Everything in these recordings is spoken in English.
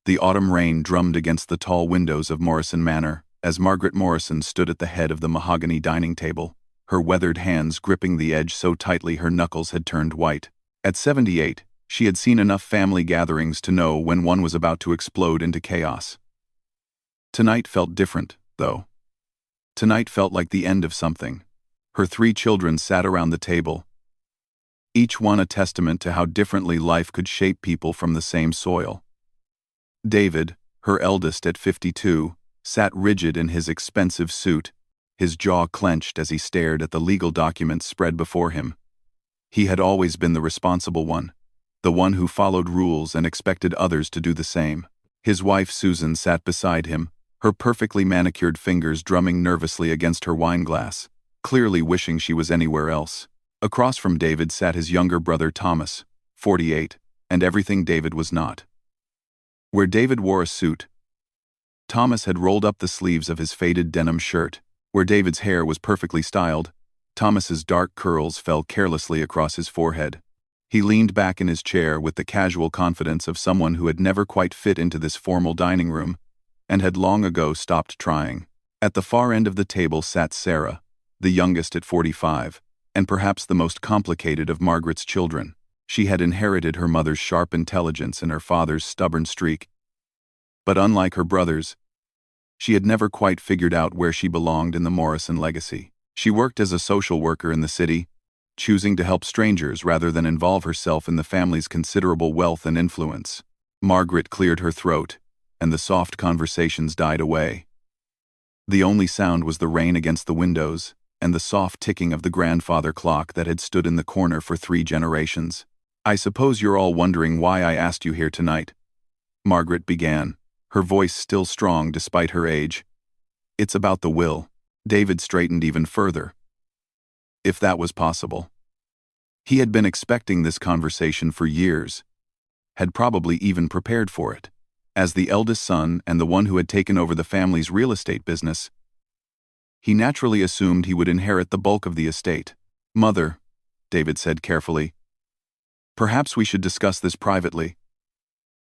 The autumn rain drummed against the tall windows of Morrison Manor as Margaret Morrison stood at the head of the mahogany dining table, her weathered hands gripping the edge so tightly her knuckles had turned white. At 78, she had seen enough family gatherings to know when one was about to explode into chaos. Tonight felt different, though. Tonight felt like the end of something. Her 3 children sat around the table, each one a testament to how differently life could shape people from the same soil. David, her eldest at 52, sat rigid in his expensive suit, his jaw clenched as he stared at the legal documents spread before him. He had always been the responsible one, the one who followed rules and expected others to do the same. His wife Susan sat beside him, her perfectly manicured fingers drumming nervously against her wine glass, clearly wishing she was anywhere else. Across from David sat his younger brother Thomas, 48, and everything David was not. Where David wore a suit, Thomas had rolled up the sleeves of his faded denim shirt. Where David's hair was perfectly styled, Thomas's dark curls fell carelessly across his forehead. He leaned back in his chair with the casual confidence of someone who had never quite fit into this formal dining room, and had long ago stopped trying. At the far end of the table sat Sarah, the youngest at 45, and perhaps the most complicated of Margaret's children. She had inherited her mother's sharp intelligence and her father's stubborn streak. But unlike her brothers, she had never quite figured out where she belonged in the Morrison legacy. She worked as a social worker in the city, choosing to help strangers rather than involve herself in the family's considerable wealth and influence. Margaret cleared her throat, and the soft conversations died away. The only sound was the rain against the windows and the soft ticking of the grandfather clock that had stood in the corner for 3 generations. "I suppose you're all wondering why I asked you here tonight," Margaret began, her voice still strong despite her age. "It's about the will." David straightened even further. If that was possible. He had been expecting this conversation for years, had probably even prepared for it. As the eldest son and the one who had taken over the family's real estate business, he naturally assumed he would inherit the bulk of the estate. "Mother," David said carefully, "perhaps we should discuss this privately,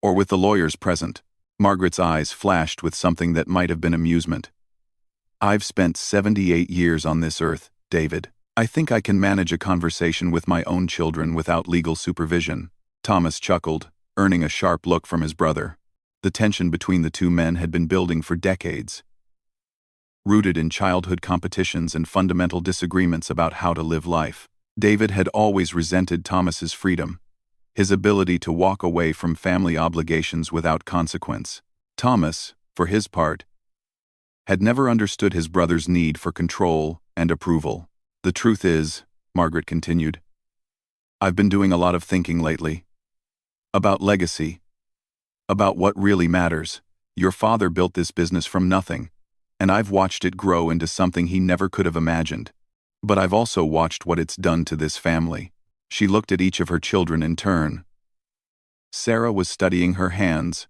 or with the lawyers present." Margaret's eyes flashed with something that might have been amusement. "I've spent 78 years on this earth, David. I think I can manage a conversation with my own children without legal supervision." Thomas chuckled, earning a sharp look from his brother. The tension between the 2 men had been building for decades, rooted in childhood competitions and fundamental disagreements about how to live life. David had always resented Thomas's freedom, his ability to walk away from family obligations without consequence. Thomas, for his part, had never understood his brother's need for control and approval. "The truth is," Margaret continued, "I've been doing a lot of thinking lately. About legacy. About what really matters. Your father built this business from nothing, and I've watched it grow into something he never could have imagined. But I've also watched what it's done to this family." She looked at each of her children in turn. Sarah was studying her hands,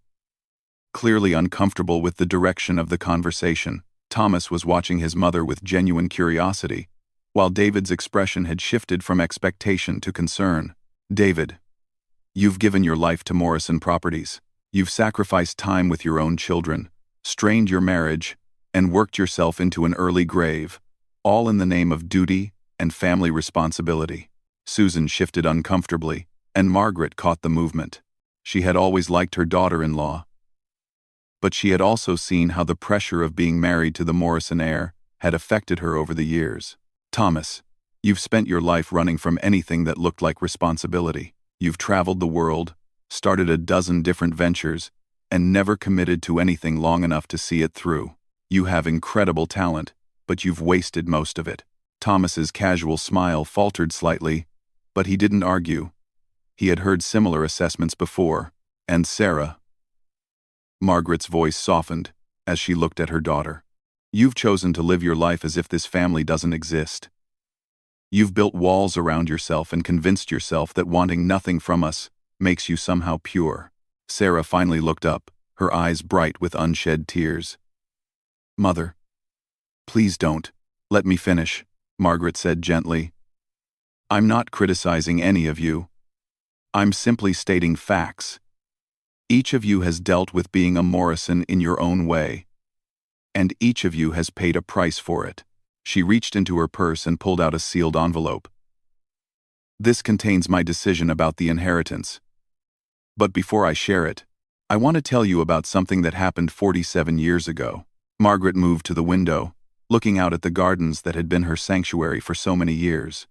clearly uncomfortable with the direction of the conversation. Thomas was watching his mother with genuine curiosity, while David's expression had shifted from expectation to concern. "David, you've given your life to Morrison Properties. You've sacrificed time with your own children, strained your marriage, and worked yourself into an early grave, all in the name of duty and family responsibility." Susan shifted uncomfortably, and Margaret caught the movement. She had always liked her daughter-in-law, but she had also seen how the pressure of being married to the Morrison heir had affected her over the years. "Thomas, you've spent your life running from anything that looked like responsibility. You've traveled the world, started a dozen different ventures, and never committed to anything long enough to see it through. You have incredible talent, but you've wasted most of it." Thomas's casual smile faltered slightly, but he didn't argue. He had heard similar assessments before. "And Sarah," Margaret's voice softened as she looked at her daughter, "you've chosen to live your life as if this family doesn't exist. You've built walls around yourself and convinced yourself that wanting nothing from us makes you somehow pure." Sarah finally looked up, her eyes bright with unshed tears. "Mother, please don't. Let me finish," Margaret said gently. "I'm not criticizing any of you. I'm simply stating facts. Each of you has dealt with being a Morrison in your own way, and each of you has paid a price for it. She reached into her purse and pulled out a sealed envelope. This contains my decision about the inheritance. But before I share it, I want to tell you about something that happened 47 years ago. Margaret moved to the window, looking out at the gardens that had been her sanctuary for so many years.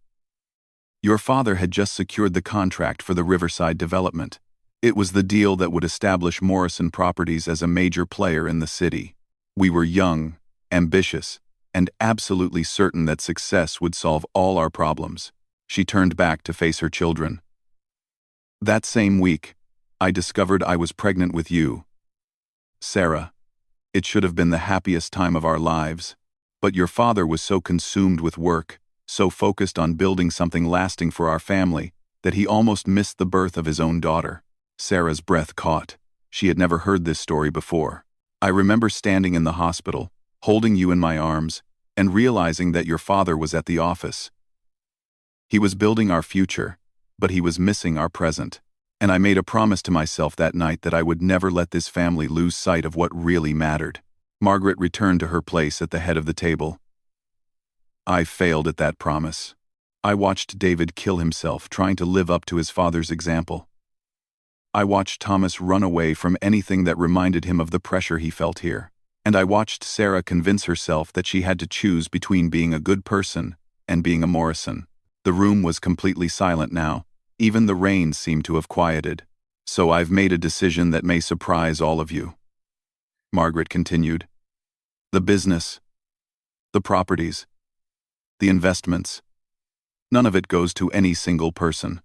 Your father had just secured the contract for the Riverside development. It was the deal that would establish Morrison Properties as a major player in the city. We were young, ambitious, and absolutely certain that success would solve all our problems. She turned back to face her children. That same week, I discovered I was pregnant with you, Sarah. It should have been the happiest time of our lives, but your father was so consumed with work, so focused on building something lasting for our family, that he almost missed the birth of his own daughter. Sarah's breath caught. She had never heard this story before. I remember standing in the hospital, holding you in my arms, and realizing that your father was at the office. He was building our future, but he was missing our present. And I made a promise to myself that night that I would never let this family lose sight of what really mattered. Margaret returned to her place at the head of the table. I failed at that promise. I watched David kill himself trying to live up to his father's example. I watched Thomas run away from anything that reminded him of the pressure he felt here. And I watched Sarah convince herself that she had to choose between being a good person and being a Morrison. The room was completely silent now. Even the rain seemed to have quieted. So I've made a decision that may surprise all of you. Margaret continued. The business, the properties, the investments, none of it goes to any single person.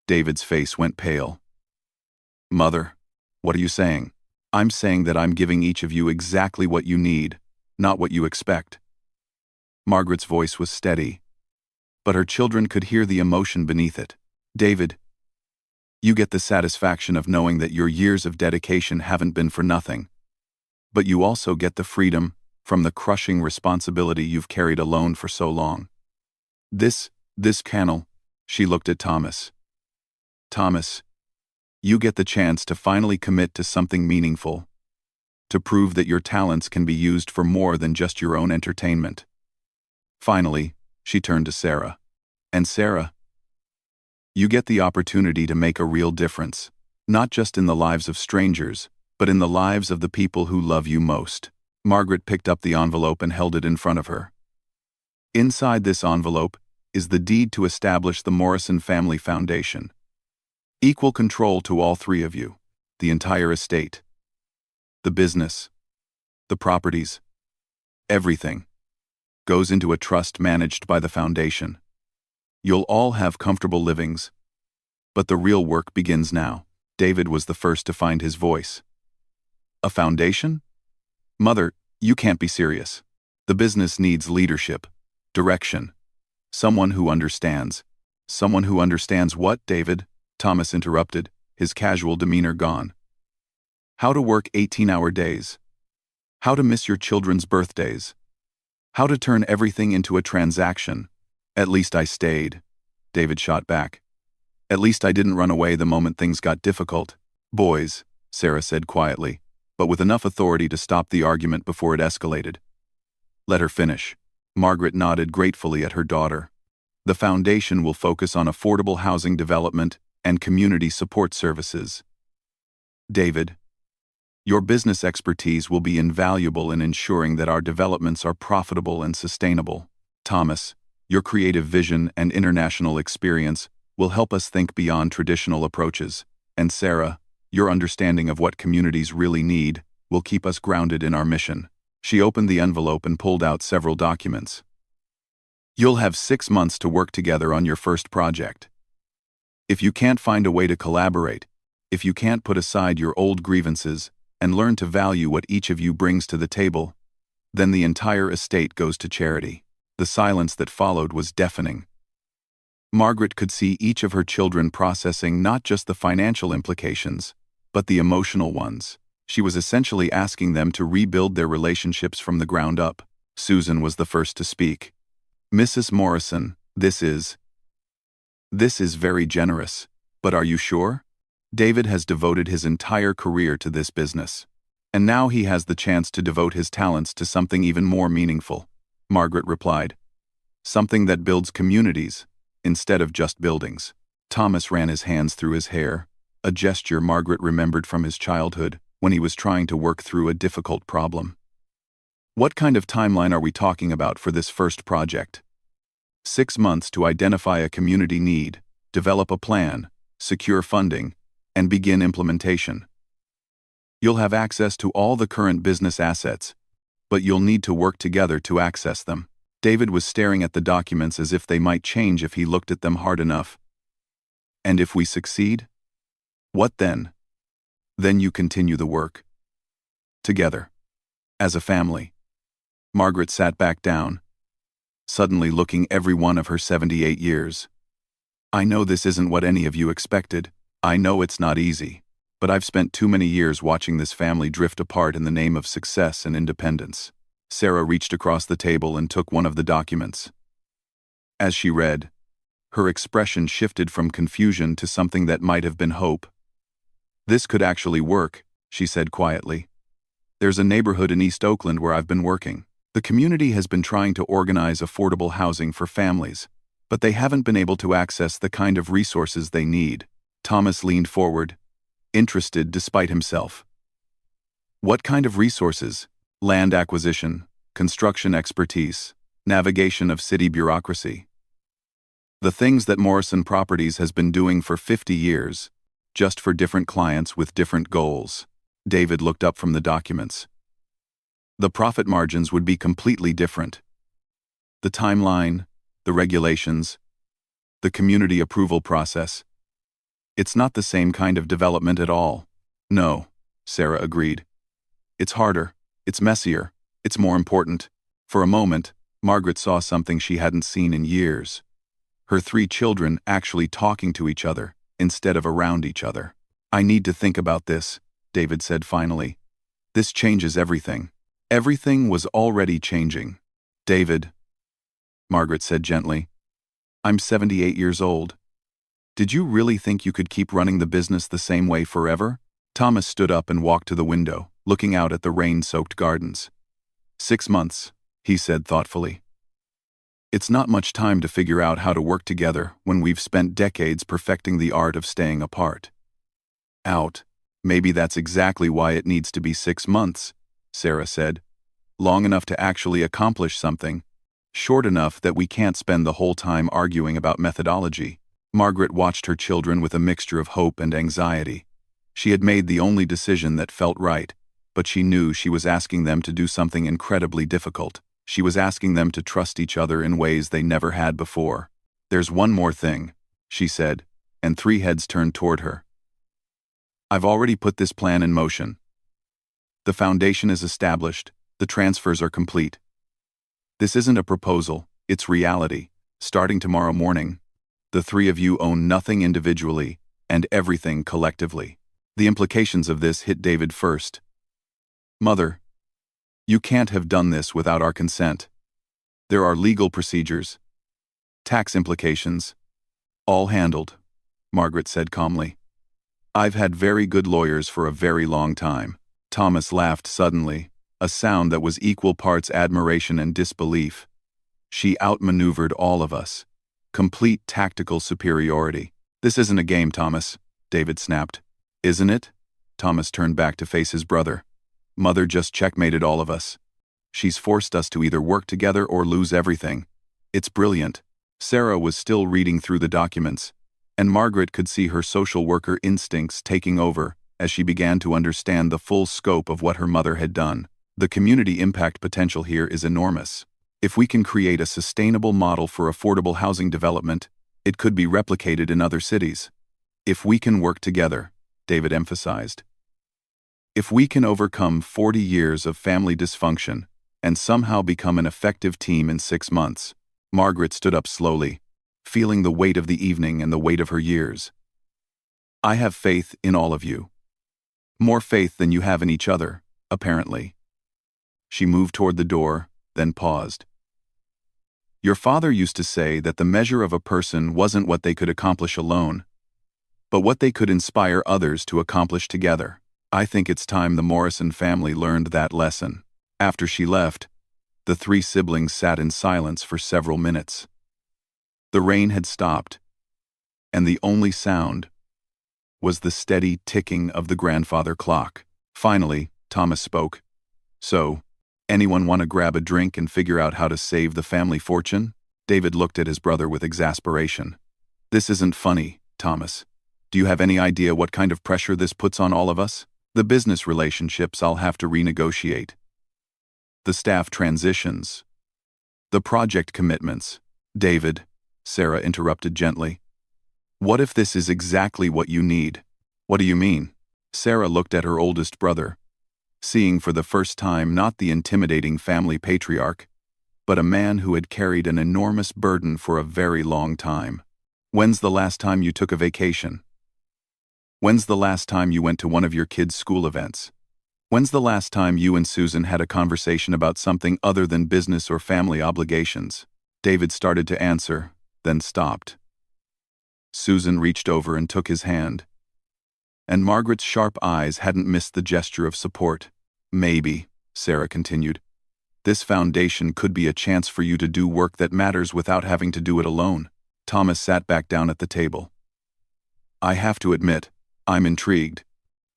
David's face went pale. Mother, what are you saying? I'm saying that I'm giving each of you exactly what you need, not what you expect. Margaret's voice was steady, but her children could hear the emotion beneath it. David, you get the satisfaction of knowing that your years of dedication haven't been for nothing. But you also get the freedom from the crushing responsibility you've carried alone for so long. This Cannell, she looked at Thomas. Thomas, you get the chance to finally commit to something meaningful, to prove that your talents can be used for more than just your own entertainment. Finally, she turned to Sarah. And Sarah, you get the opportunity to make a real difference, not just in the lives of strangers, but in the lives of the people who love you most. Margaret picked up the envelope and held it in front of her. Inside this envelope is the deed to establish the Morrison Family Foundation. Equal control to all three of you, the entire estate, the business, the properties, everything goes into a trust managed by the foundation. You'll all have comfortable livings, but the real work begins now. David was the first to find his voice. A foundation? Mother, you can't be serious. The business needs leadership, direction, someone who understands. Someone who understands what, David? Thomas interrupted, his casual demeanor gone. How to work 18-hour days. How to miss your children's birthdays. How to turn everything into a transaction. At least I stayed, David shot back. At least I didn't run away the moment things got difficult. Boys, Sarah said quietly, but with enough authority to stop the argument before it escalated. Let her finish. Margaret nodded gratefully at her daughter. The foundation will focus on affordable housing development and community support services. David, your business expertise will be invaluable in ensuring that our developments are profitable and sustainable. Thomas, your creative vision and international experience will help us think beyond traditional approaches. And Sarah, your understanding of what communities really need will keep us grounded in our mission. She opened the envelope and pulled out several documents. You'll have 6 months to work together on your first project. If you can't find a way to collaborate, if you can't put aside your old grievances and learn to value what each of you brings to the table, then the entire estate goes to charity. The silence that followed was deafening. Margaret could see each of her children processing not just the financial implications, but the emotional ones. She was essentially asking them to rebuild their relationships from the ground up. Susan was the first to speak. Mrs. Morrison, this is very generous, but are you sure? David has devoted his entire career to this business. And now he has the chance to devote his talents to something even more meaningful, Margaret replied. Something that builds communities, instead of just buildings. Thomas ran his hands through his hair, a gesture Margaret remembered from his childhood when he was trying to work through a difficult problem. What kind of timeline are we talking about for this first project? 6 months to identify a community need, develop a plan, secure funding, and begin implementation. You'll have access to all the current business assets, but you'll need to work together to access them. David was staring at the documents as if they might change if he looked at them hard enough. And if we succeed? What then? Then you continue the work. Together. As a family. Margaret sat back down, suddenly looking every one of her 78 years. I know this isn't what any of you expected. I know it's not easy, but I've spent too many years watching this family drift apart in the name of success and independence. Sarah reached across the table and took one of the documents. As she read, her expression shifted from confusion to something that might have been hope. This could actually work, she said quietly. There's a neighborhood in East Oakland where I've been working. The community has been trying to organize affordable housing for families, but they haven't been able to access the kind of resources they need. Thomas leaned forward, interested despite himself. What kind of resources? Land acquisition, construction expertise, navigation of city bureaucracy. The things that Morrison Properties has been doing for 50 years, just for different clients with different goals. David looked up from the documents. The profit margins would be completely different. The timeline, the regulations, the community approval process. It's not the same kind of development at all. No, Sarah agreed. It's harder, it's messier, it's more important. For a moment, Margaret saw something she hadn't seen in years. Her 3 children actually talking to each other, instead of around each other. I need to think about this, David said finally. This changes everything. Everything was already changing. David, Margaret said gently, I'm 78 years old. Did you really think you could keep running the business the same way forever? Thomas stood up and walked to the window, looking out at the rain-soaked gardens. 6 months, he said thoughtfully. It's not much time to figure out how to work together when we've spent decades perfecting the art of staying apart. Maybe that's exactly why it needs to be 6 months, Sarah said. Long enough to actually accomplish something. Short enough that we can't spend the whole time arguing about methodology. Margaret watched her children with a mixture of hope and anxiety. She had made the only decision that felt right, but she knew she was asking them to do something incredibly difficult. She was asking them to trust each other in ways they never had before. There's one more thing, she said, and 3 heads turned toward her. I've already put this plan in motion. The foundation is established, the transfers are complete. This isn't a proposal, it's reality. Starting tomorrow morning, the 3 of you own nothing individually and everything collectively. The implications of this hit David first. Mother, you can't have done this without our consent. There are legal procedures, tax implications, all handled, Margaret said calmly. I've had very good lawyers for a very long time. Thomas laughed suddenly, a sound that was equal parts admiration and disbelief. She outmaneuvered all of us. Complete tactical superiority. This isn't a game, Thomas, David snapped. Isn't it? Thomas turned back to face his brother. Mother just checkmated all of us. She's forced us to either work together or lose everything. It's brilliant. Sarah was still reading through the documents, and Margaret could see her social worker instincts taking over as she began to understand the full scope of what her mother had done. The community impact potential here is enormous. If we can create a sustainable model for affordable housing development, it could be replicated in other cities. If we can work together, David emphasized. If we can overcome 40 years of family dysfunction and somehow become an effective team in 6 months. Margaret stood up slowly, feeling the weight of the evening and the weight of her years. I have faith in all of you. More faith than you have in each other, apparently. She moved toward the door, then paused. Your father used to say that the measure of a person wasn't what they could accomplish alone, but what they could inspire others to accomplish together. I think it's time the Morrison family learned that lesson. After she left, the three siblings sat in silence for several minutes. The rain had stopped, and the only sound was the steady ticking of the grandfather clock. Finally, Thomas spoke. "So, anyone want to grab a drink and figure out how to save the family fortune?" David looked at his brother with exasperation. "This isn't funny, Thomas. Do you have any idea what kind of pressure this puts on all of us? The business relationships I'll have to renegotiate. The staff transitions. The project commitments." "David," Sarah interrupted gently. "What if this is exactly what you need?" "What do you mean?" Sarah looked at her oldest brother, seeing for the first time not the intimidating family patriarch, but a man who had carried an enormous burden for a very long time. "When's the last time you took a vacation? When's the last time you went to one of your kids' school events? When's the last time you and Susan had a conversation about something other than business or family obligations?" David started to answer, then stopped. Susan reached over and took his hand, and Margaret's sharp eyes hadn't missed the gesture of support. "Maybe," Sarah continued, "this foundation could be a chance for you to do work that matters without having to do it alone." Thomas sat back down at the table. "I have to admit, I'm intrigued.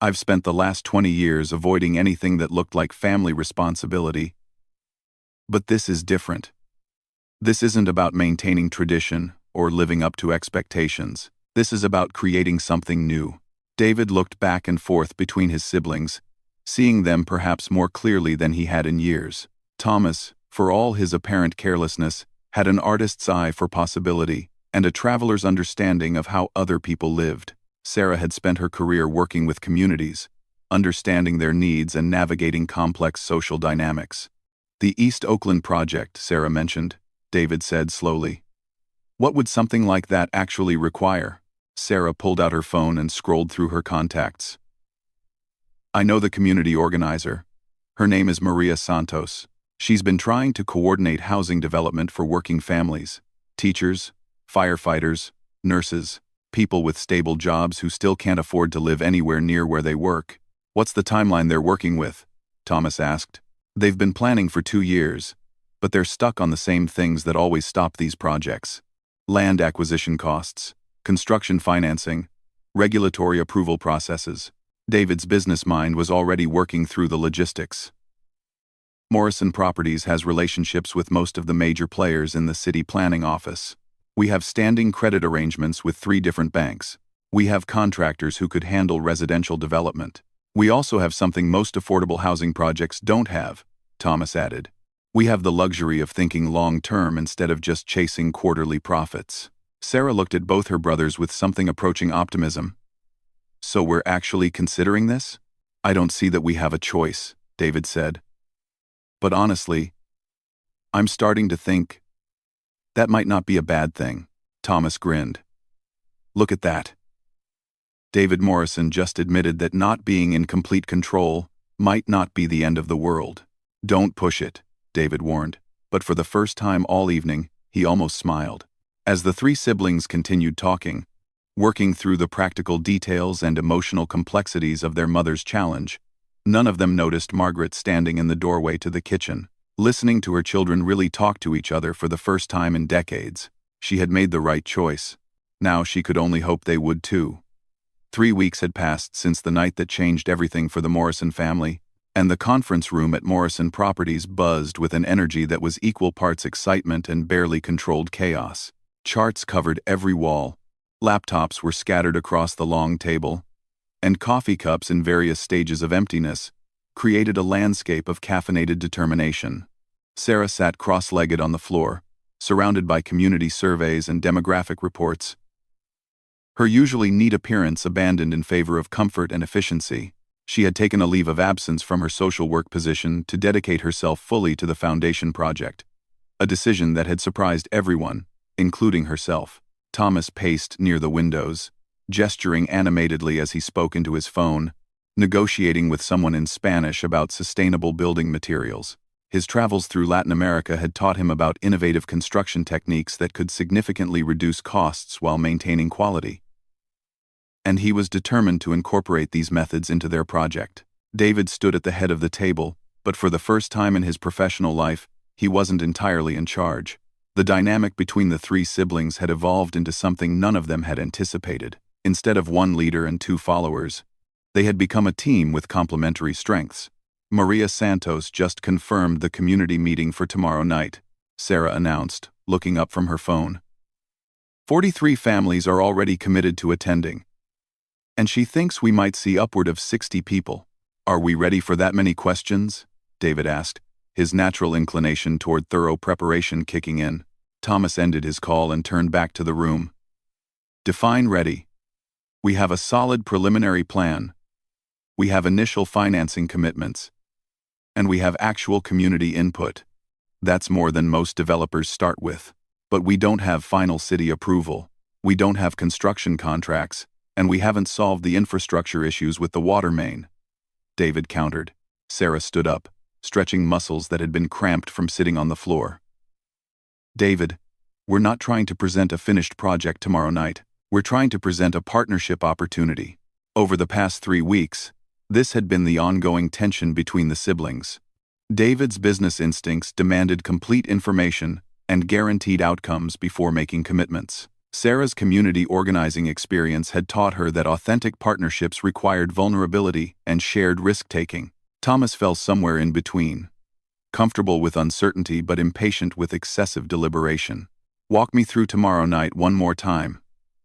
I've spent the last 20 years avoiding anything that looked like family responsibility. But this is different. This isn't about maintaining tradition or living up to expectations. This is about creating something new." David looked back and forth between his siblings, seeing them perhaps more clearly than he had in years. Thomas, for all his apparent carelessness, had an artist's eye for possibility and a traveler's understanding of how other people lived. Sarah had spent her career working with communities, understanding their needs and navigating complex social dynamics. "The East Oakland project," Sarah mentioned, David said slowly. "What would something like that actually require?" Sarah pulled out her phone and scrolled through her contacts. "I know the community organizer. Her name is Maria Santos. She's been trying to coordinate housing development for working families, teachers, firefighters, nurses, people with stable jobs who still can't afford to live anywhere near where they work." "What's the timeline they're working with?" Thomas asked. "They've been planning for 2 years, but they're stuck on the same things that always stop these projects: land acquisition costs, construction financing, regulatory approval processes." David's business mind was already working through the logistics. "Morrison Properties has relationships with most of the major players in the city planning office. We have standing credit arrangements with 3 different banks. We have contractors who could handle residential development. We also have something most affordable housing projects don't have," Thomas added. "We have the luxury of thinking long-term instead of just chasing quarterly profits." Sarah looked at both her brothers with something approaching optimism. "So we're actually considering this?" "I don't see that we have a choice," David said. "But honestly, I'm starting to think that might not be a bad thing." Thomas grinned. "Look at that." David Morrison just admitted that not being in complete control might not be the end of the world. "Don't push it," David warned, but for the first time all evening, he almost smiled. As the 3 siblings continued talking, working through the practical details and emotional complexities of their mother's challenge, none of them noticed Margaret standing in the doorway to the kitchen, listening to her children really talk to each other for the first time in decades. She had made the right choice. Now she could only hope they would too. 3 weeks had passed since the night that changed everything for the Morrison family, and the conference room at Morrison Properties buzzed with an energy that was equal parts excitement and barely controlled chaos. Charts covered every wall, laptops were scattered across the long table, and coffee cups in various stages of emptiness created a landscape of caffeinated determination. Sarah sat cross-legged on the floor, surrounded by community surveys and demographic reports, her usually neat appearance abandoned in favor of comfort and efficiency. She had taken a leave of absence from her social work position to dedicate herself fully to the foundation project, a decision that had surprised everyone, including herself. Thomas paced near the windows, gesturing animatedly as he spoke into his phone, negotiating with someone in Spanish about sustainable building materials. His travels through Latin America had taught him about innovative construction techniques that could significantly reduce costs while maintaining quality. and he was determined to incorporate these methods into their project. David stood at the head of the table, but for the first time in his professional life, he wasn't entirely in charge. The dynamic between the three siblings had evolved into something none of them had anticipated. Instead of one leader and two followers, they had become a team with complementary strengths. Maria Santos just confirmed the community meeting for tomorrow night, Sarah announced, looking up from her phone. 43 families are already committed to attending, and she thinks we might see upward of 60 people. Are we ready for that many questions? David asked, his natural inclination toward thorough preparation kicking in. Thomas ended his call and turned back to the room. Define ready. We have a solid preliminary plan. We have initial financing commitments. And we have actual community input. That's more than most developers start with. But we don't have final city approval. We don't have construction contracts, and we haven't solved the infrastructure issues with the water main. David countered. Sarah stood up, stretching muscles that had been cramped from sitting on the floor. David, we're not trying to present a finished project tomorrow night. We're trying to present a partnership opportunity. Over the past 3 weeks, this had been the ongoing tension between the siblings. David's business instincts demanded complete information and guaranteed outcomes before making commitments. Sarah's community organizing experience had taught her that authentic partnerships required vulnerability and shared risk-taking. Thomas fell somewhere in between, comfortable with uncertainty but impatient with excessive deliberation. Walk me through tomorrow night one more time,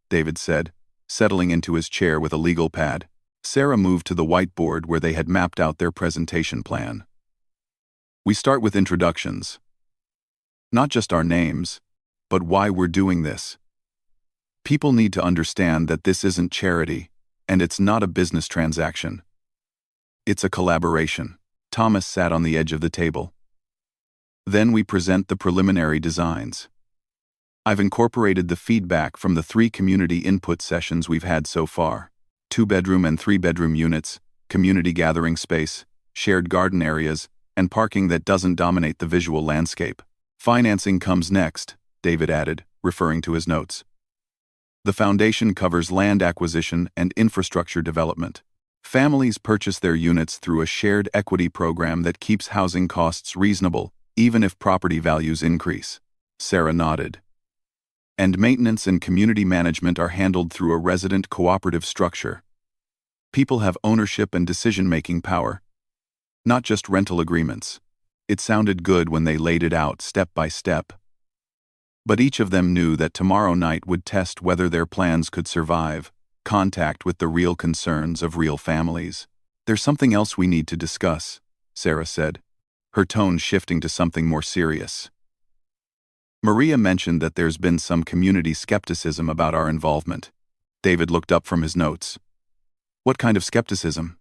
David said, settling into his chair with a legal pad. Sarah moved to the whiteboard where they had mapped out their presentation plan. We start with introductions. Not just our names, but why we're doing this. People need to understand that this isn't charity, and it's not a business transaction. It's a collaboration. Thomas sat on the edge of the table. Then we present the preliminary designs. I've incorporated the feedback from the 3 community input sessions we've had so far. 2-bedroom and 3-bedroom units, community gathering space, shared garden areas, and parking that doesn't dominate the visual landscape. Financing comes next, David added, referring to his notes. The foundation covers land acquisition and infrastructure development. Families purchase their units through a shared equity program that keeps housing costs reasonable, even if property values increase. Sarah nodded. And maintenance and community management are handled through a resident cooperative structure. People have ownership and decision-making power, not just rental agreements. It sounded good when they laid it out step by step. But each of them knew that tomorrow night would test whether their plans could survive contact with the real concerns of real families. There's something else we need to discuss, Sarah said, her tone shifting to something more serious. Maria mentioned that there's been some community skepticism about our involvement. David looked up from his notes. What kind of skepticism?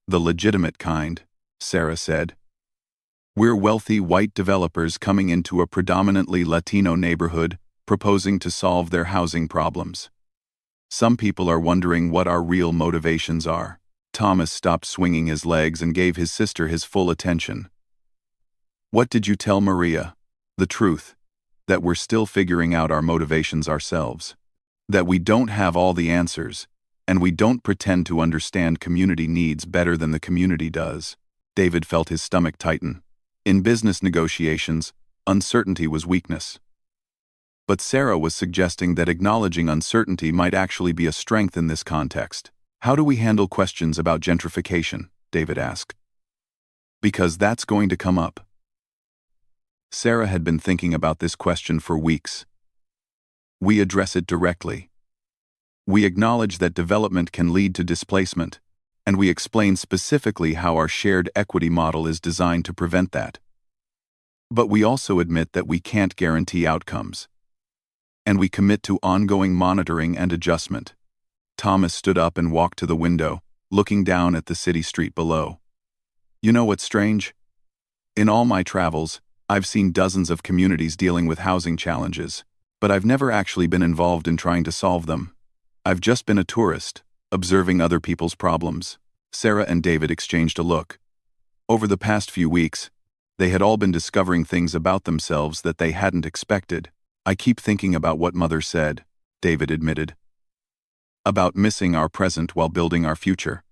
The legitimate kind, Sarah said. We're wealthy white developers coming into a predominantly Latino neighborhood, proposing to solve their housing problems. Some people are wondering what our real motivations are. Thomas stopped swinging his legs and gave his sister his full attention. What did you tell Maria? The truth. That we're still figuring out our motivations ourselves. That we don't have all the answers, and we don't pretend to understand community needs better than the community does. David felt his stomach tighten. In business negotiations, uncertainty was weakness. But Sarah was suggesting that acknowledging uncertainty might actually be a strength in this context. How do we handle questions about gentrification? David asked. Because that's going to come up. Sarah had been thinking about this question for weeks. We address it directly. We acknowledge that development can lead to displacement, and we explain specifically how our shared equity model is designed to prevent that. But we also admit that we can't guarantee outcomes. And we commit to ongoing monitoring and adjustment. Thomas stood up and walked to the window, looking down at the city street below. You know what's strange? In all my travels, I've seen dozens of communities dealing with housing challenges, but I've never actually been involved in trying to solve them. I've just been a tourist, observing other people's problems. Sarah and David exchanged a look. Over the past few weeks, they had all been discovering things about themselves that they hadn't expected. I keep thinking about what Mother said, David admitted. about missing our present while building our future.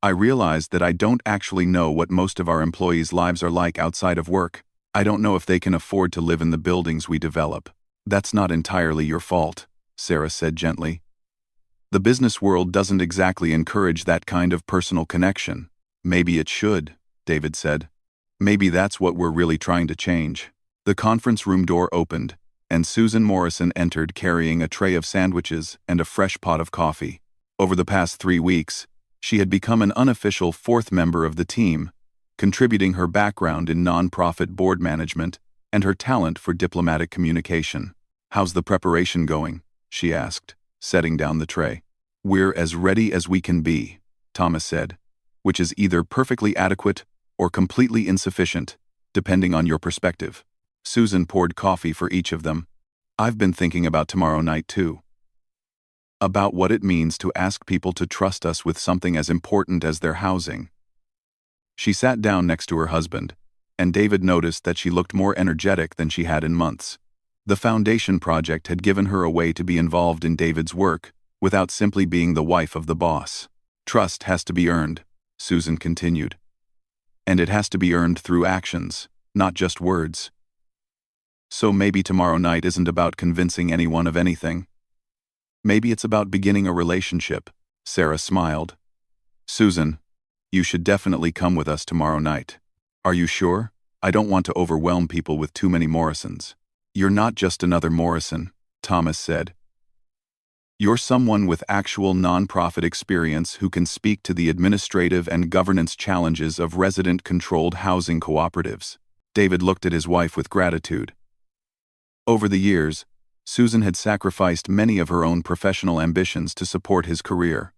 I realized that I don't actually know what most of our employees' lives are like outside of work. I don't know if they can afford to live in the buildings we develop. That's not entirely your fault, Sarah said gently. The business world doesn't exactly encourage that kind of personal connection. Maybe it should, David said. Maybe that's what we're really trying to change. The conference room door opened, and Susan Morrison entered carrying a tray of sandwiches and a fresh pot of coffee. Over the past 3 weeks, she had become an unofficial fourth member of the team, contributing her background in nonprofit board management and her talent for diplomatic communication. "How's the preparation going?" she asked, setting down the tray. "We're as ready as we can be," Thomas said, which is either perfectly adequate or completely insufficient, depending on your perspective. Susan poured coffee for each of them. "I've been thinking about tomorrow night too. About what it means to ask people to trust us with something as important as their housing." She sat down next to her husband, and David noticed that she looked more energetic than she had in months. The foundation project had given her a way to be involved in David's work without simply being the wife of the boss. "Trust has to be earned," Susan continued. "And it has to be earned through actions, not just words. So maybe tomorrow night isn't about convincing anyone of anything. Maybe it's about beginning a relationship." Sarah smiled. "Susan, you should definitely come with us tomorrow night." "Are you sure? I don't want to overwhelm people with too many Morrisons." "You're not just another Morrison," Thomas said. "You're someone with actual nonprofit experience who can speak to the administrative and governance challenges of resident-controlled housing cooperatives." David looked at his wife with gratitude. Over the years, Susan had sacrificed many of her own professional ambitions to support his career.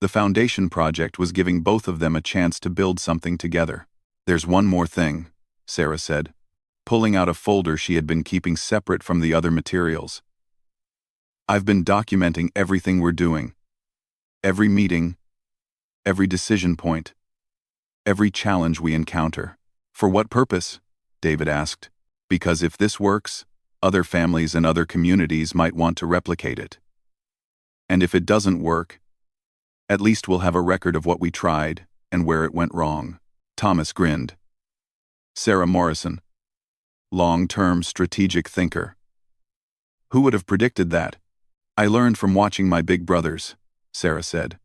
The foundation project was giving both of them a chance to build something together. "There's one more thing," Sarah said, pulling out a folder she had been keeping separate from the other materials. "I've been documenting everything we're doing. Every meeting, every decision point, every challenge we encounter." "For what purpose?" David asked. "Because if this works, other families and other communities might want to replicate it. And if it doesn't work, at least we'll have a record of what we tried and where it went wrong." Thomas grinned. Sarah Morrison, long-term strategic thinker. "Who would have predicted that?" "I learned from watching my big brothers," Sarah said.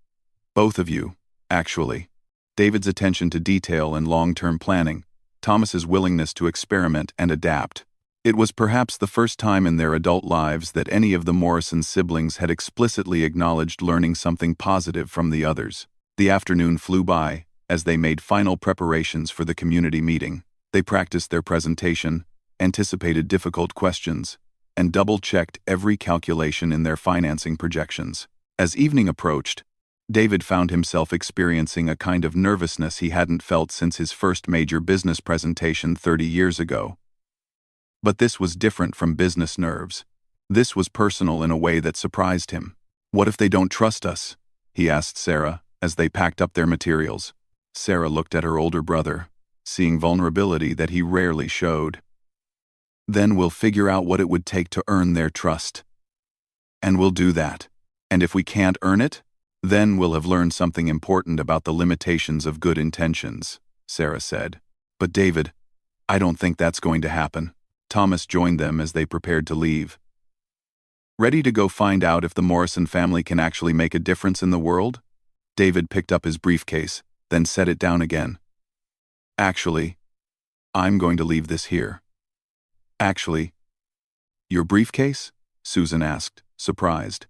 "Both of you, actually." David's attention to detail and long-term planning, Thomas's willingness to experiment and adapt. It was perhaps the first time in their adult lives that any of the Morrison siblings had explicitly acknowledged learning something positive from the others. The afternoon flew by as they made final preparations for the community meeting. They practiced their presentation, anticipated difficult questions, and double-checked every calculation in their financing projections. As evening approached, David found himself experiencing a kind of nervousness he hadn't felt since his first major business presentation 30 years ago. But this was different from business nerves. This was personal in a way that surprised him. "What if they don't trust us?" he asked Sarah as they packed up their materials. Sarah looked at her older brother, seeing vulnerability that he rarely showed. "Then we'll figure out what it would take to earn their trust. And we'll do that. And if we can't earn it, then we'll have learned something important about the limitations of good intentions," Sarah said. "But David, I don't think that's going to happen." Thomas joined them as they prepared to leave. "Ready to go find out if the Morrison family can actually make a difference in the world?" David picked up his briefcase, then set it down again. "Actually, I'm going to leave this here." "Actually, your briefcase?" Susan asked, surprised.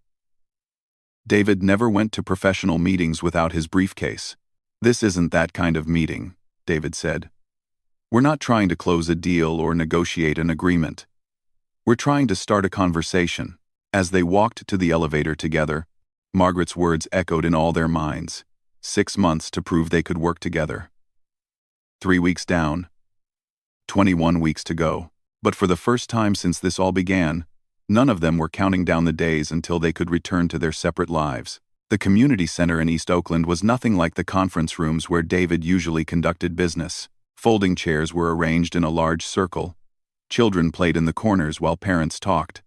David never went to professional meetings without his briefcase. "This isn't that kind of meeting," David said. "We're not trying to close a deal or negotiate an agreement. We're trying to start a conversation." As they walked to the elevator together, Margaret's words echoed in all their minds. 6 months to prove they could work together. 3 weeks down. 21 weeks to go. But for the first time since this all began, none of them were counting down the days until they could return to their separate lives. The community center in East Oakland was nothing like the conference rooms where David usually conducted business. Folding chairs were arranged in a large circle. Children played in the corners while parents talked,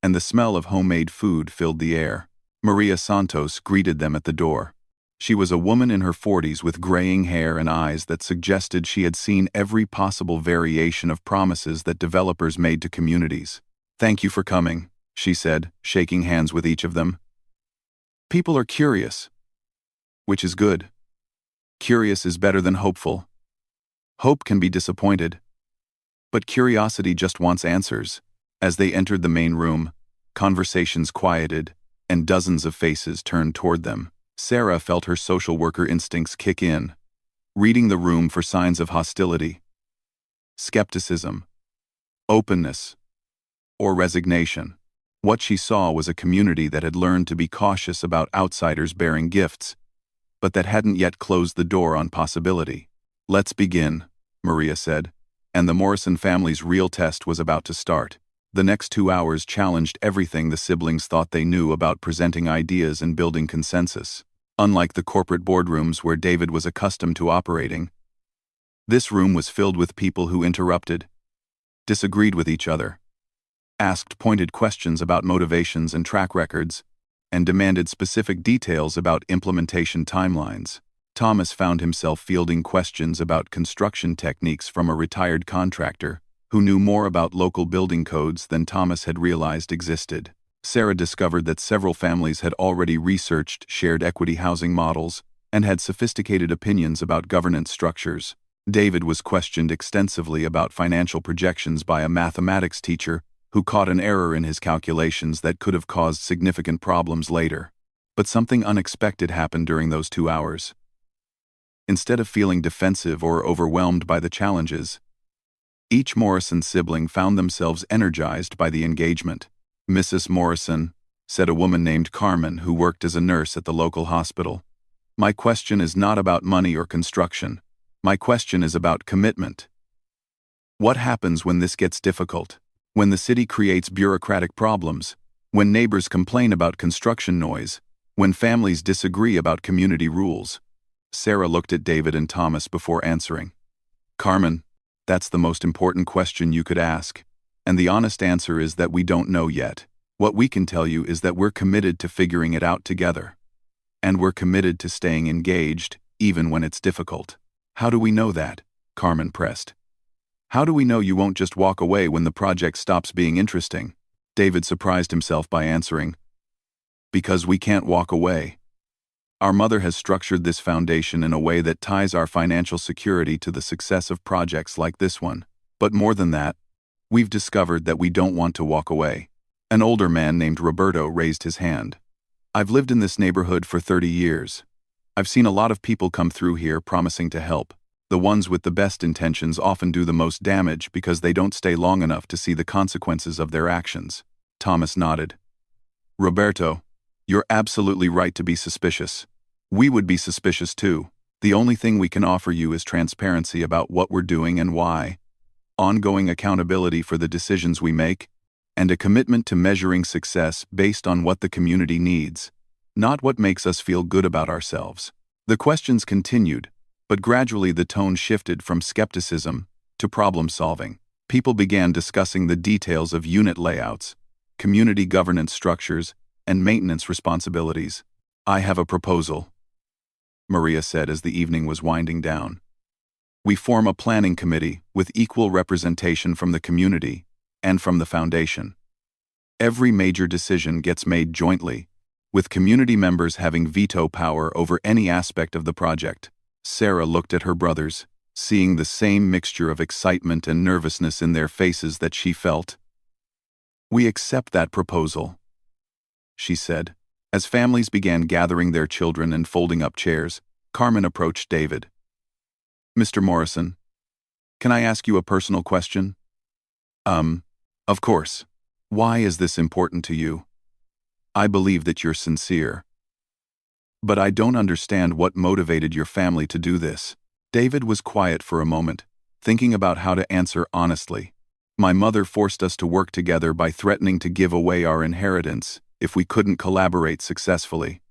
and the smell of homemade food filled the air. Maria Santos greeted them at the door. She was a woman in her 40s with graying hair and eyes that suggested she had seen every possible variation of promises that developers made to communities. "Thank you for coming," she said, shaking hands with each of them. "People are curious, which is good. Curious is better than hopeful. Hope can be disappointed, but curiosity just wants answers." As they entered the main room, conversations quieted, and dozens of faces turned toward them. Sarah felt her social worker instincts kick in, reading the room for signs of hostility, skepticism, openness, or resignation. What she saw was a community that had learned to be cautious about outsiders bearing gifts, but that hadn't yet closed the door on possibility. "Let's begin," Maria said, and the Morrison family's real test was about to start. The next 2 hours challenged everything the siblings thought they knew about presenting ideas and building consensus. Unlike the corporate boardrooms where David was accustomed to operating, this room was filled with people who interrupted, disagreed with each other, asked pointed questions about motivations and track records, and demanded specific details about implementation timelines. Thomas found himself fielding questions about construction techniques from a retired contractor who knew more about local building codes than Thomas had realized existed. Sarah discovered that several families had already researched shared equity housing models and had sophisticated opinions about governance structures. David was questioned extensively about financial projections by a mathematics teacher who caught an error in his calculations that could have caused significant problems later. But something unexpected happened during those 2 hours. Instead of feeling defensive or overwhelmed by the challenges, each Morrison sibling found themselves energized by the engagement. "Mrs. Morrison," said a woman named Carmen who worked as a nurse at the local hospital, "my question is not about money or construction. My question is about commitment. What happens when this gets difficult? When the city creates bureaucratic problems? When neighbors complain about construction noise? When families disagree about community rules?" Sarah looked at David and Thomas before answering. "Carmen, that's the most important question you could ask. And the honest answer is that we don't know yet. What we can tell you is that we're committed to figuring it out together. And we're committed to staying engaged, even when it's difficult." "How do we know that?" Carmen pressed. "How do we know you won't just walk away when the project stops being interesting?" David surprised himself by answering, "Because we can't walk away. Our mother has structured this foundation in a way that ties our financial security to the success of projects like this one. But more than that, we've discovered that we don't want to walk away." An older man named Roberto raised his hand. "I've lived in this neighborhood for 30 years. I've seen a lot of people come through here promising to help. The ones with the best intentions often do the most damage because they don't stay long enough to see the consequences of their actions." Thomas nodded. "Roberto, you're absolutely right to be suspicious. We would be suspicious too. The only thing we can offer you is transparency about what we're doing and why, ongoing accountability for the decisions we make, and a commitment to measuring success based on what the community needs, not what makes us feel good about ourselves." The questions continued, but gradually the tone shifted from skepticism to problem-solving. People began discussing the details of unit layouts, community governance structures, and maintenance responsibilities. "I have a proposal," Maria said as the evening was winding down. "We form a planning committee with equal representation from the community and from the foundation. Every major decision gets made jointly, with community members having veto power over any aspect of the project." Sarah looked at her brothers, seeing the same mixture of excitement and nervousness in their faces that she felt. "We accept that proposal," she said. As families began gathering their children and folding up chairs, Carmen approached David. "Mr. Morrison, can I ask you a personal question?" Of course. Why is this important to you?" "I believe that you're sincere. But I don't understand what motivated your family to do this." David was quiet for a moment, thinking about how to answer honestly. "My mother forced us to work together by threatening to give away our inheritance if we couldn't collaborate successfully.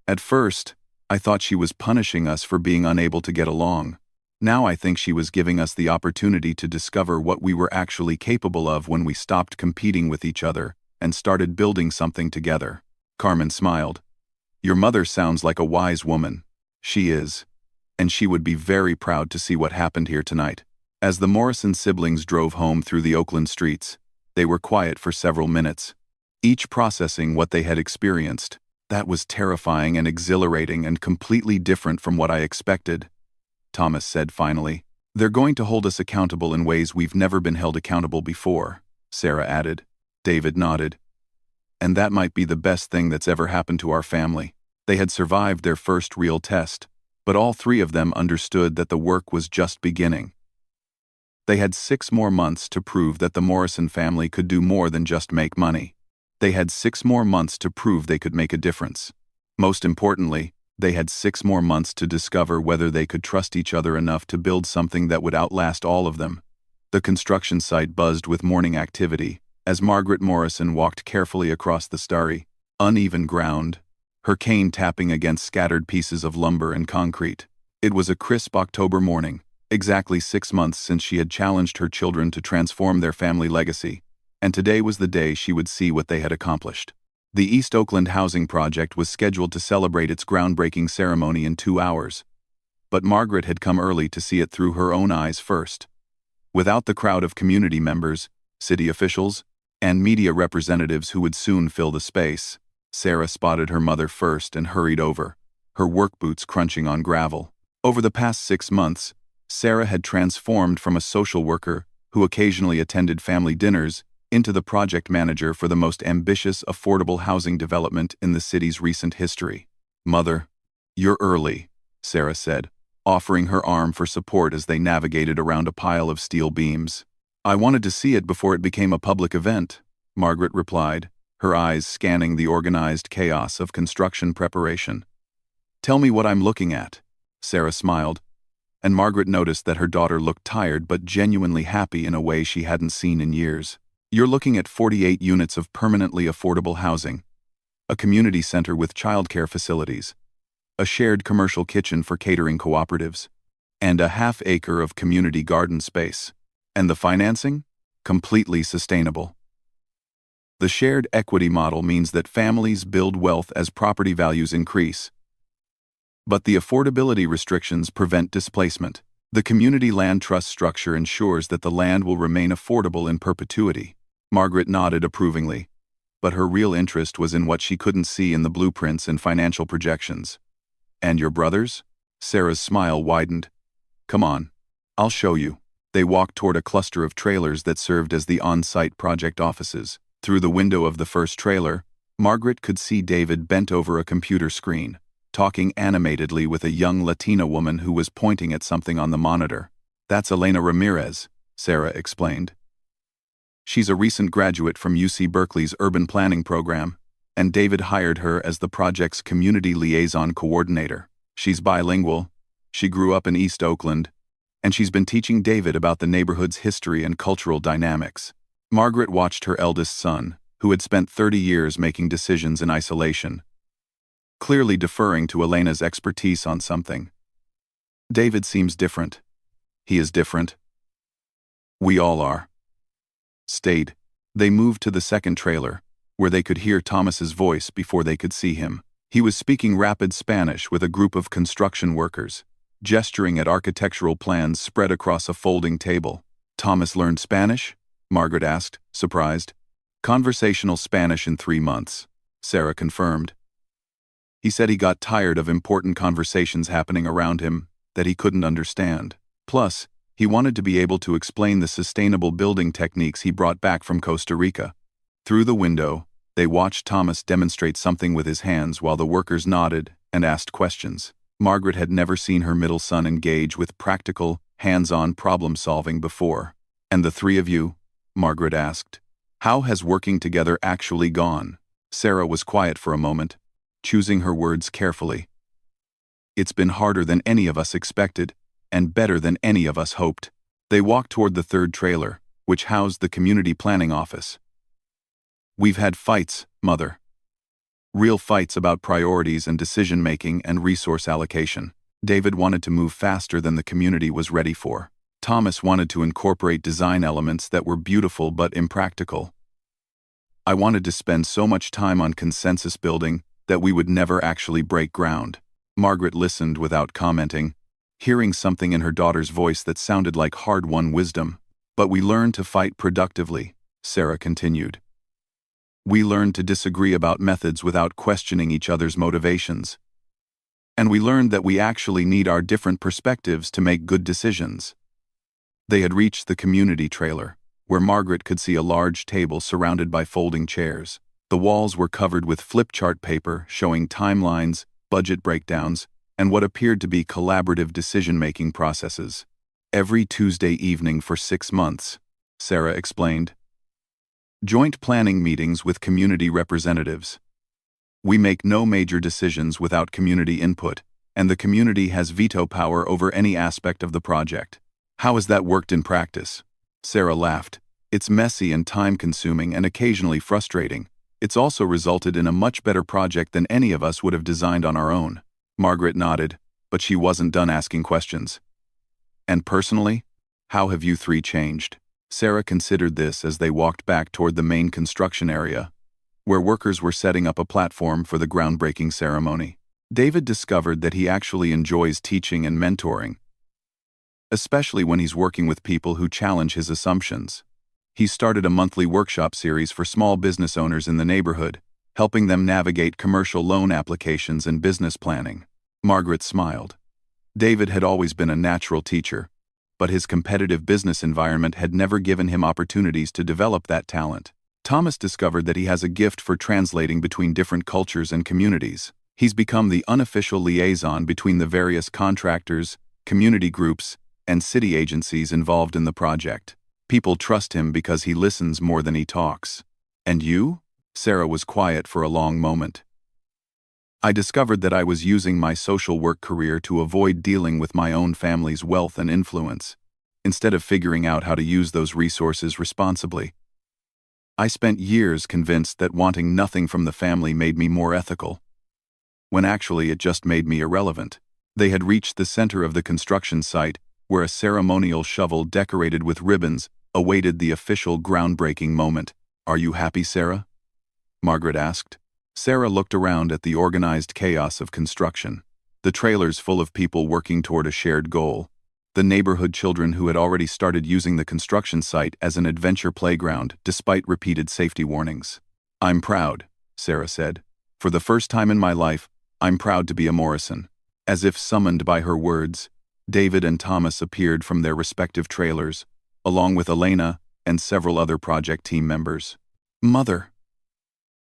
At first, I thought she was punishing us for being unable to get along. Now I think she was giving us the opportunity to discover what we were actually capable of when we stopped competing with each other and started building something together." Carmen smiled. Your mother sounds like a wise woman. She is. And she would be very proud to see what happened here tonight. As the Morrison siblings drove home through the Oakland streets, they were quiet for several minutes, each processing what they had experienced. That was terrifying and exhilarating and completely different from what I expected, Thomas said finally. They're going to hold us accountable in ways we've never been held accountable before, Sarah added. David nodded. And that might be the best thing that's ever happened to our family. They had survived their first real test, but all three of them understood that the work was just beginning. They had 6 more months to prove that the Morrison family could do more than just make money. They had 6 more months to prove they could make a difference. Most importantly, they had 6 more months to discover whether they could trust each other enough to build something that would outlast all of them. The construction site buzzed with morning activity as Margaret Morrison walked carefully across the starry, uneven ground, her cane tapping against scattered pieces of lumber and concrete. It was a crisp October morning, exactly 6 months since she had challenged her children to transform their family legacy, and today was the day she would see what they had accomplished. The East Oakland housing project was scheduled to celebrate its groundbreaking ceremony in 2 hours, but Margaret had come early to see it through her own eyes first. Without the crowd of community members, city officials, and media representatives who would soon fill the space, Sarah spotted her mother first and hurried over, her work boots crunching on gravel. Over the past 6 months, Sarah had transformed from a social worker who occasionally attended family dinners into the project manager for the most ambitious affordable housing development in the city's recent history. Mother, you're early, Sarah said, offering her arm for support as they navigated around a pile of steel beams. I wanted to see it before it became a public event, Margaret replied, her eyes scanning the organized chaos of construction preparation. Tell me what I'm looking at, Sarah smiled, and Margaret noticed that her daughter looked tired but genuinely happy in a way she hadn't seen in years. You're looking at 48 units of permanently affordable housing, a community center with childcare facilities, a shared commercial kitchen for catering cooperatives, and a half-acre of community garden space. And the financing? Completely sustainable. The shared equity model means that families build wealth as property values increase. But the affordability restrictions prevent displacement. The community land trust structure ensures that the land will remain affordable in perpetuity. Margaret nodded approvingly, but her real interest was in what she couldn't see in the blueprints and financial projections. And your brothers? Sarah's smile widened. Come on, I'll show you. They walked toward a cluster of trailers that served as the on-site project offices. Through the window of the first trailer, Margaret could see David bent over a computer screen, talking animatedly with a young Latina woman who was pointing at something on the monitor. That's Elena Ramirez, Sarah explained. She's a recent graduate from UC Berkeley's urban planning program, and David hired her as the project's community liaison coordinator. She's bilingual, she grew up in East Oakland, and she's been teaching David about the neighborhood's history and cultural dynamics. Margaret watched her eldest son, who had spent 30 years making decisions in isolation, clearly deferring to Elena's expertise on something. David seems different. He is different. We all are. Stayed. They moved to the second trailer, where they could hear Thomas's voice before they could see him. He was speaking rapid Spanish with a group of construction workers, gesturing at architectural plans spread across a folding table. Thomas learned Spanish? Margaret asked, surprised. Conversational Spanish in 3 months, Sarah confirmed. He said he got tired of important conversations happening around him that he couldn't understand. Plus, he wanted to be able to explain the sustainable building techniques he brought back from Costa Rica. Through the window, they watched Thomas demonstrate something with his hands while the workers nodded and asked questions. Margaret had never seen her middle son engage with practical, hands-on problem-solving before. And the 3 of you? Margaret asked. How has working together actually gone? Sarah was quiet for a moment, choosing her words carefully. It's been harder than any of us expected, and better than any of us hoped. They walked toward the third trailer, which housed the community planning office. We've had fights, Mother. Real fights about priorities and decision-making and resource allocation. David wanted to move faster than the community was ready for. Thomas wanted to incorporate design elements that were beautiful but impractical. I wanted to spend so much time on consensus building that we would never actually break ground. Margaret listened without commenting, hearing something in her daughter's voice that sounded like hard-won wisdom. But we learned to fight productively, Sarah continued. We learned to disagree about methods without questioning each other's motivations. And we learned that we actually need our different perspectives to make good decisions. They had reached the community trailer, where Margaret could see a large table surrounded by folding chairs. The walls were covered with flip chart paper showing timelines, budget breakdowns, and what appeared to be collaborative decision-making processes. Every Tuesday evening for 6 months, Sarah explained. Joint planning meetings with community representatives. We make no major decisions without community input, and the community has veto power over any aspect of the project. How has that worked in practice? Sarah laughed. It's messy and time-consuming and occasionally frustrating. It's also resulted in a much better project than any of us would have designed on our own. Margaret nodded, but she wasn't done asking questions. And personally, how have you three changed? Sarah considered this as they walked back toward the main construction area, where workers were setting up a platform for the groundbreaking ceremony. David discovered that he actually enjoys teaching and mentoring, especially when he's working with people who challenge his assumptions. He started a monthly workshop series for small business owners in the neighborhood, helping them navigate commercial loan applications and business planning. Margaret smiled. David had always been a natural teacher, but his competitive business environment had never given him opportunities to develop that talent. Thomas discovered that he has a gift for translating between different cultures and communities. He's become the unofficial liaison between the various contractors, community groups, and city agencies involved in the project. People trust him because he listens more than he talks. And you? Sarah was quiet for a long moment. I discovered that I was using my social work career to avoid dealing with my own family's wealth and influence, instead of figuring out how to use those resources responsibly. I spent years convinced that wanting nothing from the family made me more ethical, when actually it just made me irrelevant. They had reached the center of the construction site, where a ceremonial shovel decorated with ribbons awaited the official groundbreaking moment. Are you happy, Sarah? Margaret asked. Sarah looked around at the organized chaos of construction, the trailers full of people working toward a shared goal, the neighborhood children who had already started using the construction site as an adventure playground despite repeated safety warnings. I'm proud, Sarah said. For the first time in my life, I'm proud to be a Morrison. As if summoned by her words, David and Thomas appeared from their respective trailers, along with Elena and several other project team members. Mother,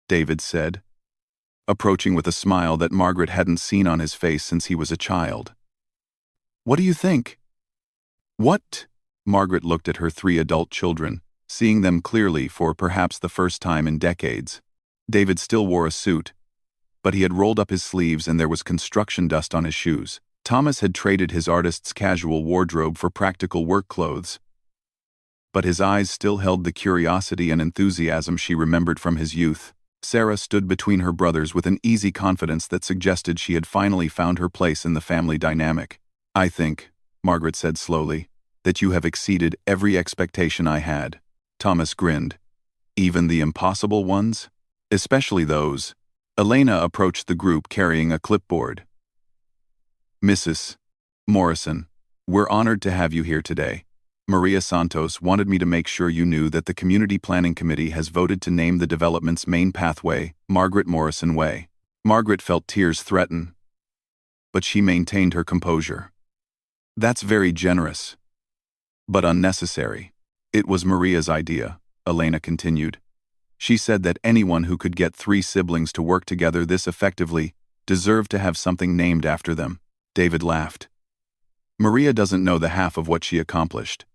David said, approaching with a smile that Margaret hadn't seen on his face since he was a child. What do you think? What? Margaret looked at her 3 adult children, seeing them clearly for perhaps the first time in decades. David still wore a suit, but he had rolled up his sleeves and there was construction dust on his shoes. Thomas had traded his artist's casual wardrobe for practical work clothes, but his eyes still held the curiosity and enthusiasm she remembered from his youth. Sarah stood between her brothers with an easy confidence that suggested she had finally found her place in the family dynamic. I think, Margaret said slowly, that you have exceeded every expectation I had. Thomas grinned. Even the impossible ones? Especially those. Elena approached the group carrying a clipboard. Mrs. Morrison, we're honored to have you here today. Maria Santos wanted me to make sure you knew that the Community Planning Committee has voted to name the development's main pathway Margaret Morrison Way. Margaret felt tears threaten, but she maintained her composure. That's very generous, but unnecessary. It was Maria's idea, Elena continued. She said that anyone who could get 3 siblings to work together this effectively deserved to have something named after them. David laughed. Maria doesn't know the half of what she accomplished.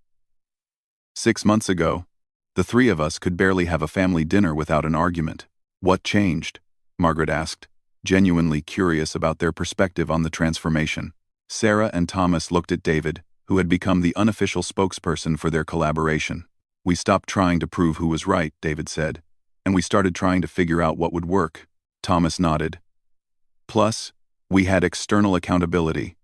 6 months ago, the 3 of us could barely have a family dinner without an argument. What changed? Margaret asked, genuinely curious about their perspective on the transformation. Sarah and Thomas looked at David, who had become the unofficial spokesperson for their collaboration. We stopped trying to prove who was right, David said, and we started trying to figure out what would work. Thomas nodded. Plus, we had external accountability.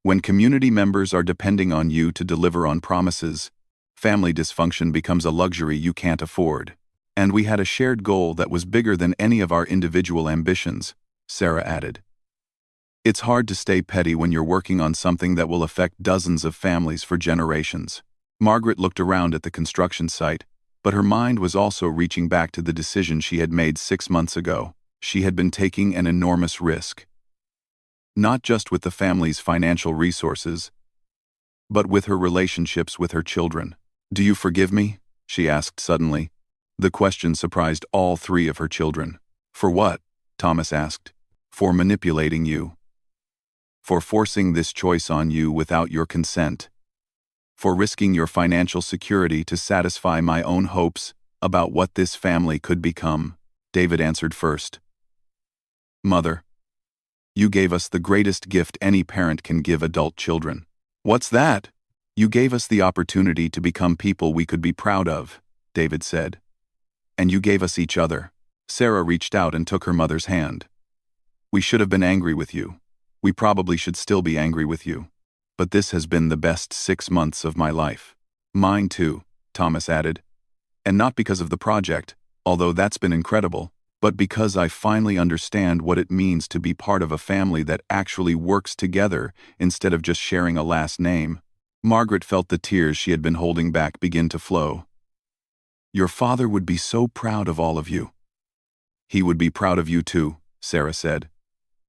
When community members are depending on you to deliver on promises, family dysfunction becomes a luxury you can't afford. And we had a shared goal that was bigger than any of our individual ambitions, Sarah added. It's hard to stay petty when you're working on something that will affect dozens of families for generations. Margaret looked around at the construction site, but her mind was also reaching back to the decision she had made 6 months ago. She had been taking an enormous risk. Not just with the family's financial resources, but with her relationships with her children. "Do you forgive me?" she asked suddenly. The question surprised all 3 of her children. "For what?" Thomas asked. "For manipulating you. For forcing this choice on you without your consent. For risking your financial security to satisfy my own hopes about what this family could become." David answered first. "Mother, you gave us the greatest gift any parent can give adult children." "What's that?" "You gave us the opportunity to become people we could be proud of," David said. "And you gave us each other." Sarah reached out and took her mother's hand. "We should have been angry with you. We probably should still be angry with you. But this has been the best 6 months of my life." "Mine too," Thomas added. "And not because of the project, although that's been incredible, but because I finally understand what it means to be part of a family that actually works together instead of just sharing a last name." Margaret felt the tears she had been holding back begin to flow. "Your father would be so proud of all of you." "He would be proud of you too," Sarah said.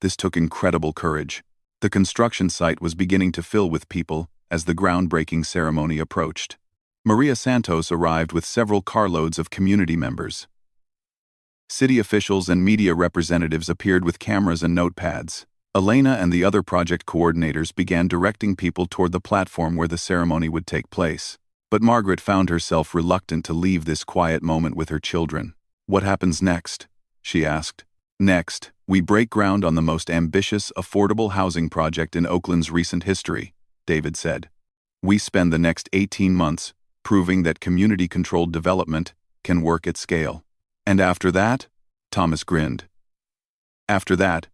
This took incredible courage. The construction site was beginning to fill with people as the groundbreaking ceremony approached. Maria Santos arrived with several carloads of community members. City officials and media representatives appeared with cameras and notepads. Elena and the other project coordinators began directing people toward the platform where the ceremony would take place. But Margaret found herself reluctant to leave this quiet moment with her children. "What happens next?" she asked. "Next, we break ground on the most ambitious, affordable housing project in Oakland's recent history," David said. "We spend the next 18 months proving that community-controlled development can work at scale. And after that," Thomas grinned. "After that,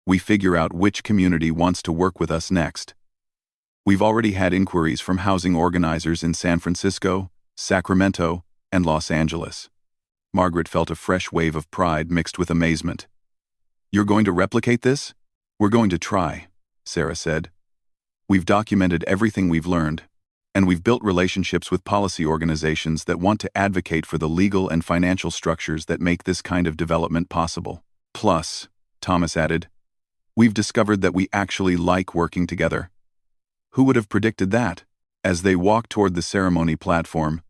we figure out which community wants to work with us next. We've already had inquiries from housing organizers in San Francisco, Sacramento, and Los Angeles." Margaret felt a fresh wave of pride mixed with amazement. "You're going to replicate this?" "We're going to try," Sarah said. "We've documented everything we've learned, and we've built relationships with policy organizations that want to advocate for the legal and financial structures that make this kind of development possible. Plus," Thomas added, "we've discovered that we actually like working together." Who would have predicted that? As they walked toward the ceremony platform,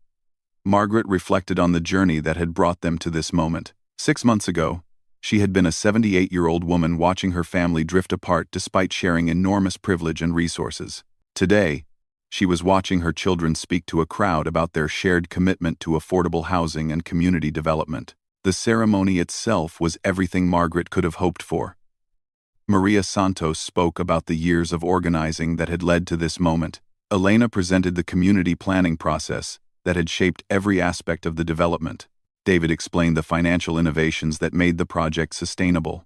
Margaret reflected on the journey that had brought them to this moment. 6 months ago, she had been a 78-year-old woman watching her family drift apart despite sharing enormous privilege and resources. Today, she was watching her children speak to a crowd about their shared commitment to affordable housing and community development. The ceremony itself was everything Margaret could have hoped for. Maria Santos spoke about the years of organizing that had led to this moment. Elena presented the community planning process that had shaped every aspect of the development. David explained the financial innovations that made the project sustainable.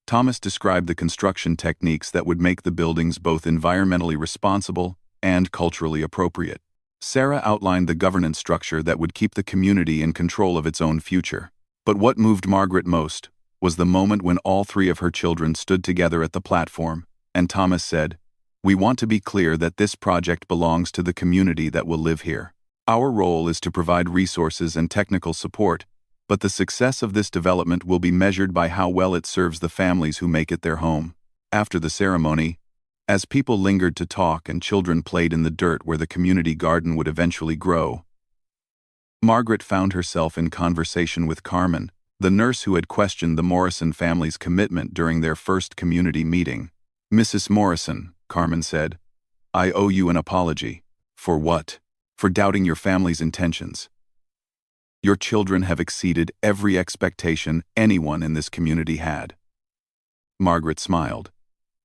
Thomas described the construction techniques that would make the buildings both environmentally responsible and culturally appropriate. Sarah outlined the governance structure that would keep the community in control of its own future. But what moved Margaret most was the moment when all 3 of her children stood together at the platform, and Thomas said, "We want to be clear that this project belongs to the community that will live here. Our role is to provide resources and technical support, but the success of this development will be measured by how well it serves the families who make it their home." After the ceremony, as people lingered to talk and children played in the dirt where the community garden would eventually grow, Margaret found herself in conversation with Carmen, the nurse who had questioned the Morrison family's commitment during their first community meeting. "Mrs. Morrison," Carmen said, "I owe you an apology." "For what?" "For doubting your family's intentions. Your children have exceeded every expectation anyone in this community had." Margaret smiled.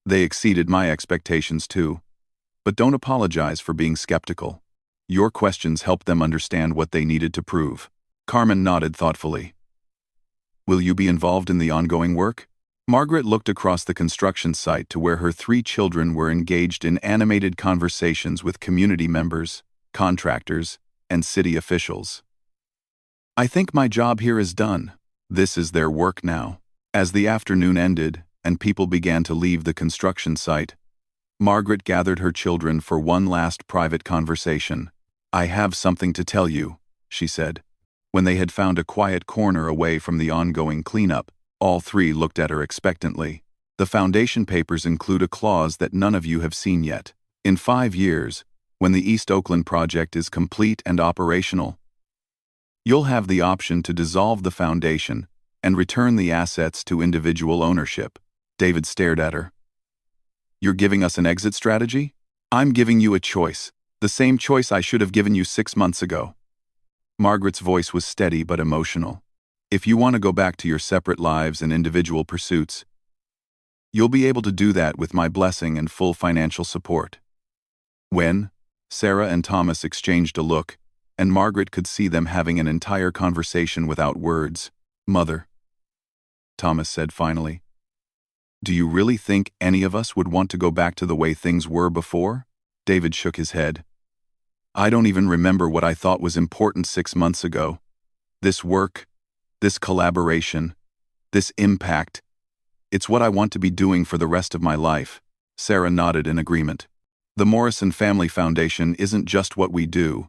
"They exceeded my expectations too. But don't apologize for being skeptical. Your questions helped them understand what they needed to prove." Carmen nodded thoughtfully. "Will you be involved in the ongoing work?" Margaret looked across the construction site to where her 3 children were engaged in animated conversations with community members, contractors, and city officials. I think my job here is done. This is their work now. As the afternoon ended and people began to leave the construction site, Margaret gathered her children for one last private conversation. I have something to tell you, she said. When they had found a quiet corner away from the ongoing cleanup, all three looked at her expectantly. The foundation papers include a clause that none of you have seen yet. In 5 years, when the East Oakland project is complete and operational, you'll have the option to dissolve the foundation and return the assets to individual ownership. David stared at her. You're giving us an exit strategy? I'm giving you a choice, the same choice I should have given you 6 months ago. Margaret's voice was steady but emotional. If you want to go back to your separate lives and individual pursuits, you'll be able to do that with my blessing and full financial support. When? Sarah and Thomas exchanged a look, and Margaret could see them having an entire conversation without words. Mother, Thomas said finally, do you really think any of us would want to go back to the way things were before? David shook his head. I don't even remember what I thought was important 6 months ago. This work, this collaboration, this impact, it's what I want to be doing for the rest of my life. Sarah nodded in agreement. The Morrison Family Foundation isn't just what we do,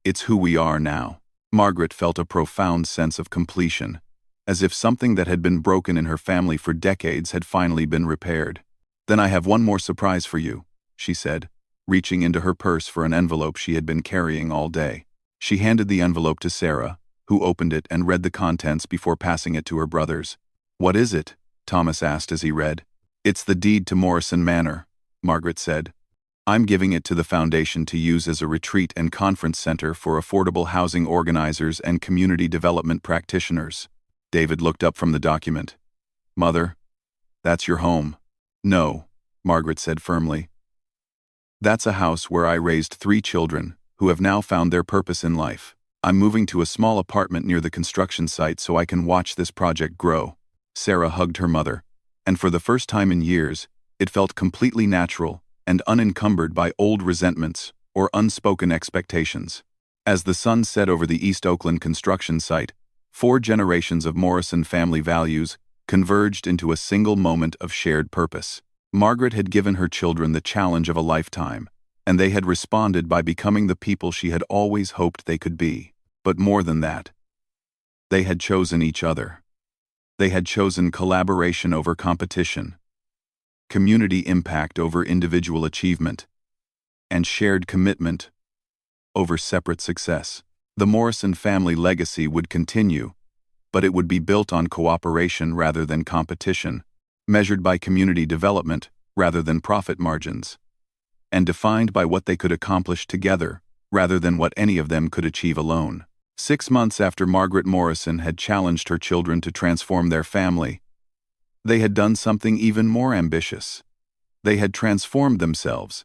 it's who we are now. Margaret felt a profound sense of completion, as if something that had been broken in her family for decades had finally been repaired. Then I have one more surprise for you, she said, reaching into her purse for an envelope she had been carrying all day. She handed the envelope to Sarah, who opened it and read the contents before passing it to her brothers. What is it? Thomas asked as he read. It's the deed to Morrison Manor, Margaret said. I'm giving it to the foundation to use as a retreat and conference center for affordable housing organizers and community development practitioners. David looked up from the document. Mother, that's your home. No, Margaret said firmly. That's a house where I raised 3 children, who have now found their purpose in life. I'm moving to a small apartment near the construction site so I can watch this project grow. Sarah hugged her mother, and for the first time in years, it felt completely natural and unencumbered by old resentments or unspoken expectations. As the sun set over the East Oakland construction site, 4 generations of Morrison family values converged into a single moment of shared purpose. Margaret had given her children the challenge of a lifetime, and they had responded by becoming the people she had always hoped they could be. But more than that, they had chosen each other. They had chosen collaboration over competition, community impact over individual achievement, and shared commitment over separate success. The Morrison family legacy would continue, but it would be built on cooperation rather than competition, measured by community development rather than profit margins, and defined by what they could accomplish together rather than what any of them could achieve alone. 6 months after Margaret Morrison had challenged her children to transform their family, they had done something even more ambitious. They had transformed themselves,